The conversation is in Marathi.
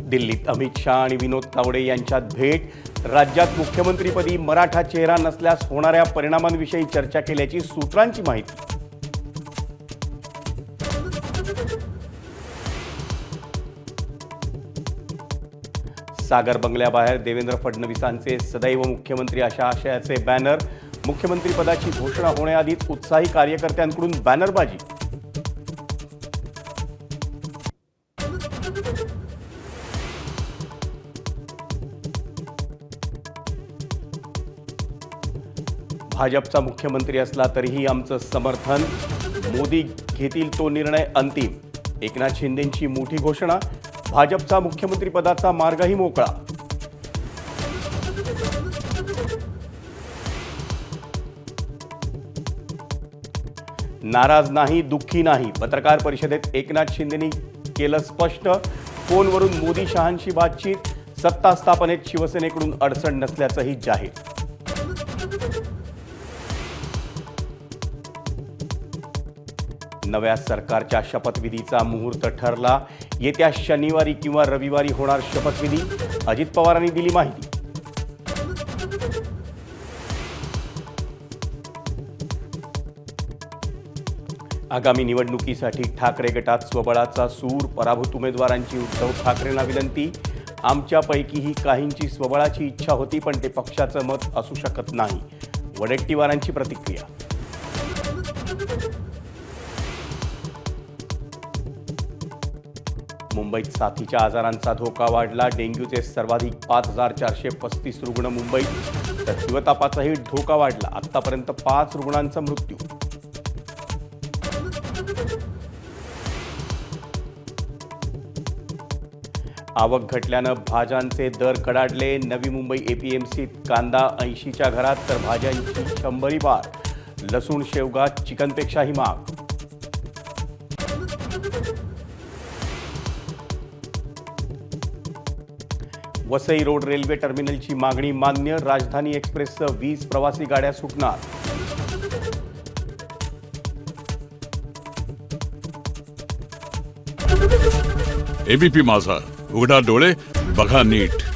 दिल्लीत अमित शाह आणि विनोद तावडे यांच्यात भेट। राज्यात मुख्यमंत्रीपदी मराठा चेहरा नसल्यास होणाऱ्या परिणामांविषयी चर्चा केल्याची सूत्रांची माहिती। सागर बंगल्याबाहेर देवेंद्र फडणवीसांचे सदैव मुख्यमंत्री अशा आशयाचे बॅनर। मुख्यमंत्रीपदाची घोषणा होण्याआधीच उत्साही कार्यकर्त्यांकडून बॅनरबाजी। भाजपचा मुख्यमंत्री असला तरीही आमचं समर्थन। मोदी घेतील तो निर्णय अंतिम। एकनाथ शिंदेंची मोठी घोषणा। भाजपचा मुख्यमंत्रीपदाचा मार्गही मोकळा। नाराज नाही, दुःखी नाही। पत्रकार परिषदेत एकनाथ शिंदेंनी केलं स्पष्ट। फोनवरून मोदी शहांशी बातचीत। सत्ता स्थापनेत शिवसेनेकडून अडचण नसल्याचंही जाहीर। नव्या सरकारच्या शपथविधीचा मुहूर्त ठरला। येत्या शनिवारी किंवा रविवारी होणार शपथविधी। अजित पवारांनी दिली माहिती। आगामी निवडणुकीसाठी ठाकरे गटात स्वबळाचा सूर। पराभूत उमेदवारांची उद्धव ठाकरेंना विनंती। आमच्यापैकीही काहींची स्वबळाची इच्छा होती, पण ते पक्षाचं मत असू शकत नाही। वडेट्टीवारांची प्रतिक्रिया। मुंबईत साथीच्या आजारांचा धोका वाढला। डेंग्यूचे सर्वाधिक 5435 रुग्ण मुंबईत, तर हिवतापाचाही धोका वाढला। आतापर्यंत 5 रुग्णांचा मृत्यू। आवक घटल्यानं भाज्यांचे दर कडाडले। नवी मुंबई एपीएमसीत कांदा 80च्या घरात, तर भाज्यांची 100 पार। लसूण, शेवगा चिकनपेक्षाही महाग। वसई रोड रेल्वे टर्मिनलची मागणी मान्य। राजधानी एक्सप्रेससह 20 प्रवासी गाड्या सुटणार। एबीपी माझा, उघडा डोळे बघा नीट।